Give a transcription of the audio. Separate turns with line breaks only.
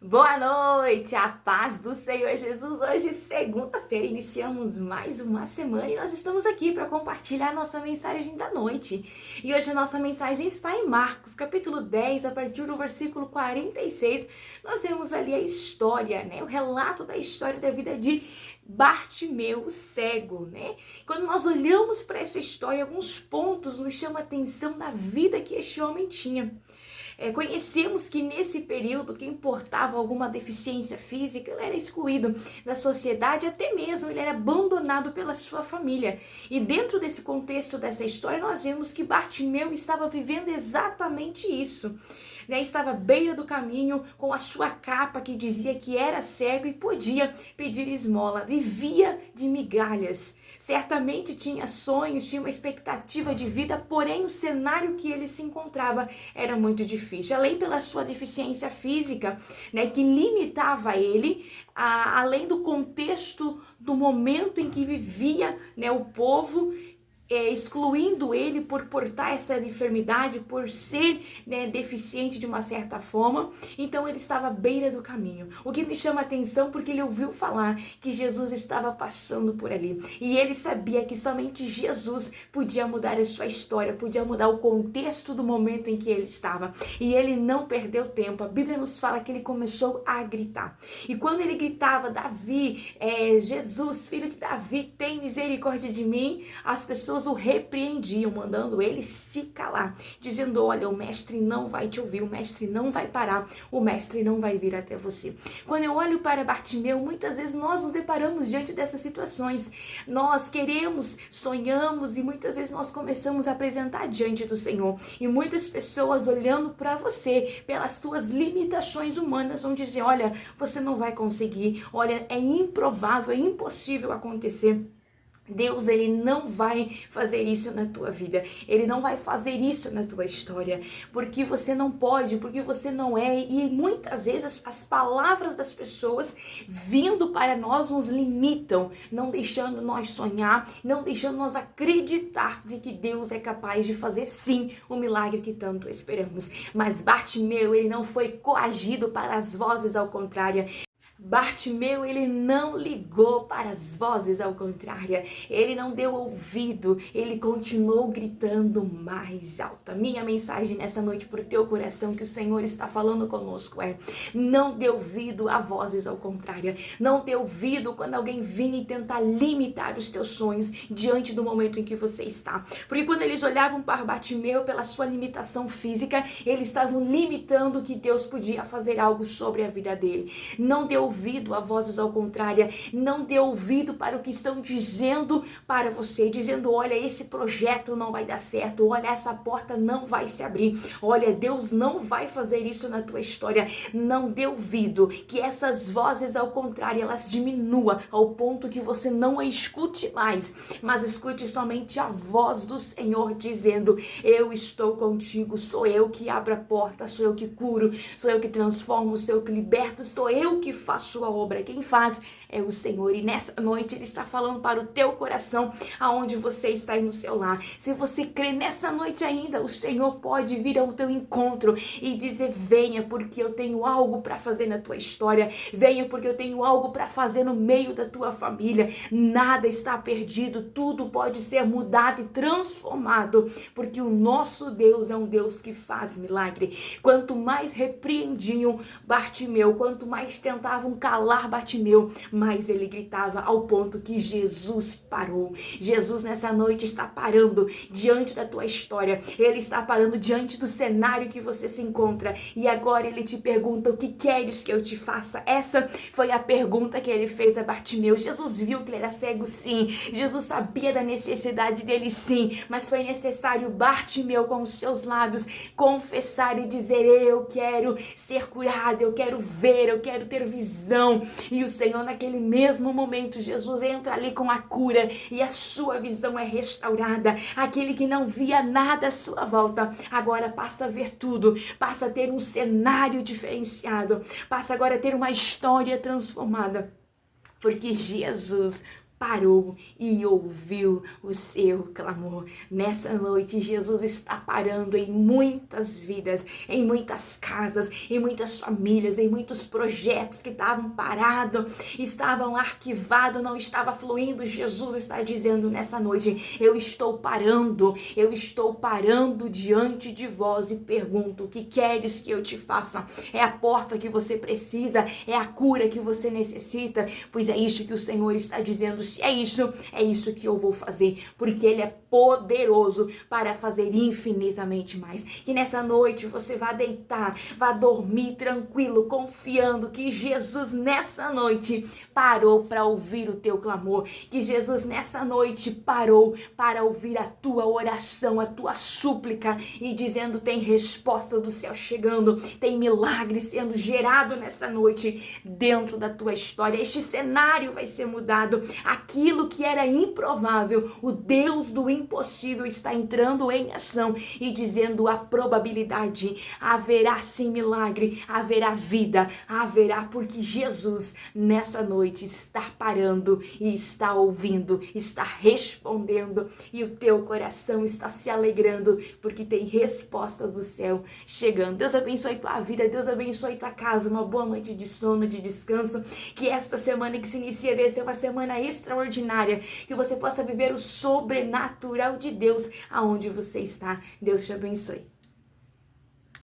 Boa noite, a paz do Senhor Jesus. Hoje, segunda-feira, iniciamos mais uma semana e nós estamos aqui para compartilhar a nossa mensagem da noite. E hoje a nossa mensagem está em Marcos, capítulo 10, a partir do versículo 46. Nós vemos ali a história, o relato da história da vida de Bartimeu, o cego, Quando nós olhamos para essa história, alguns pontos nos chamam a atenção da vida que este homem tinha. Conhecemos que nesse período quem portava alguma deficiência física ele era excluído da sociedade, até mesmo ele era abandonado pela sua família. E dentro desse contexto dessa história nós vemos que Bartimeu estava vivendo exatamente isso. Estava à beira do caminho com a sua capa que dizia que era cego e podia pedir esmola, vivia de migalhas. Certamente tinha sonhos, tinha uma expectativa de vida, porém o cenário que ele se encontrava era muito difícil. Além pela sua deficiência física, que limitava ele, além do contexto do momento em que vivia, o povo, excluindo ele por portar essa enfermidade, por ser deficiente de uma certa forma. Então ele estava à beira do caminho. O que me chama a atenção porque ele ouviu falar que Jesus estava passando por ali. E ele sabia que somente Jesus podia mudar a sua história, podia mudar o contexto do momento em que ele estava. E ele não perdeu tempo. A Bíblia nos fala que ele começou a gritar. E quando ele gritava, Davi, Jesus, filho de Davi, tem misericórdia de mim, as pessoas o repreendiam, mandando ele se calar, dizendo: olha, o mestre não vai te ouvir, o mestre não vai parar, o mestre não vai vir até você. Quando eu olho para Bartimeu, muitas vezes nós nos deparamos diante dessas situações. Nós queremos, sonhamos e muitas vezes nós começamos a apresentar diante do Senhor. E muitas pessoas olhando para você, pelas suas limitações humanas, vão dizer: olha, você não vai conseguir, olha, é improvável, é impossível acontecer. Deus, ele não vai fazer isso na tua vida, ele não vai fazer isso na tua história, porque você não pode, porque você não é. E muitas vezes as palavras das pessoas vindo para nós nos limitam, não deixando nós sonhar, não deixando nós acreditar de que Deus é capaz de fazer sim o milagre que tanto esperamos. Mas Bartimeu, ele não foi coagido para as vozes ao contrário. Bartimeu, ele não ligou para as vozes ao contrário, ele não deu ouvido, ele continuou gritando mais alto. A minha mensagem nessa noite para o teu coração que o Senhor está falando conosco não dê ouvido a vozes ao contrário, não dê ouvido quando alguém vinha e tentar limitar os teus sonhos diante do momento em que você está. Porque quando eles olhavam para Bartimeu pela sua limitação física, eles estavam limitando que Deus podia fazer algo sobre a vida dele. Não dê ouvido a vozes ao contrário, não dê ouvido para o que estão dizendo para você, dizendo: olha, esse projeto não vai dar certo, olha, essa porta não vai se abrir, olha, Deus não vai fazer isso na tua história. Não dê ouvido que essas vozes ao contrário, elas diminuam ao ponto que você não a escute mais, mas escute somente a voz do Senhor dizendo: eu estou contigo, sou eu que abro a porta, sou eu que curo, sou eu que transformo, sou eu que liberto, sou eu que faço a obra, quem faz é o Senhor. E nessa noite ele está falando para o teu coração, aonde você está aí no seu lar. Se você crê nessa noite ainda, o Senhor pode vir ao teu encontro e dizer: venha, porque eu tenho algo para fazer na tua história, venha porque eu tenho algo para fazer no meio da tua família. Nada está perdido, tudo pode ser mudado e transformado, porque o nosso Deus é um Deus que faz milagre. Quanto mais repreendiam Bartimeu, quanto mais tentavam calar Bartimeu, mas ele gritava, ao ponto que Jesus parou. Jesus nessa noite está parando diante da tua história, ele está parando diante do cenário que você se encontra, e agora ele te pergunta: o que queres que eu te faça? Essa foi a pergunta que ele fez a Bartimeu. Jesus viu que ele era cego, sim, Jesus sabia da necessidade dele, sim, mas foi necessário Bartimeu com os seus lábios confessar e dizer: eu quero ser curado, eu quero ver, eu quero ter visão. E o Senhor, naquele mesmo momento, Jesus entra ali com a cura e a sua visão é restaurada. Aquele que não via nada à sua volta, agora passa a ver tudo, passa a ter um cenário diferenciado, passa agora a ter uma história transformada, porque Jesus parou e ouviu o seu clamor. Nessa noite, Jesus está parando em muitas vidas, em muitas casas, em muitas famílias, em muitos projetos que estavam parados, estavam arquivados, não estava fluindo. Jesus está dizendo nessa noite: eu estou parando diante de vós e pergunto: o que queres que eu te faça? É a porta que você precisa, é a cura que você necessita, pois é isso que o Senhor está dizendo. Se é isso que eu vou fazer, porque Ele é poderoso para fazer infinitamente mais. Que nessa noite você vá deitar, vá dormir tranquilo, confiando que Jesus nessa noite parou para ouvir o teu clamor, que Jesus nessa noite parou para ouvir a tua oração, a tua súplica, e dizendo: tem resposta do céu chegando, tem milagre sendo gerado nessa noite dentro da tua história. Este cenário vai ser mudado, aquilo que era improvável, o Deus do impossível está entrando em ação e dizendo: a probabilidade, haverá sim milagre, haverá vida, haverá, porque Jesus nessa noite está parando e está ouvindo, está respondendo, e o teu coração está se alegrando porque tem resposta do céu chegando. Deus abençoe tua vida, Deus abençoe tua casa, uma boa noite de sono, de descanso, que esta semana que se inicia vai ser uma semana extraordinária, que você possa viver o sobrenatural de Deus aonde você está. Deus te abençoe.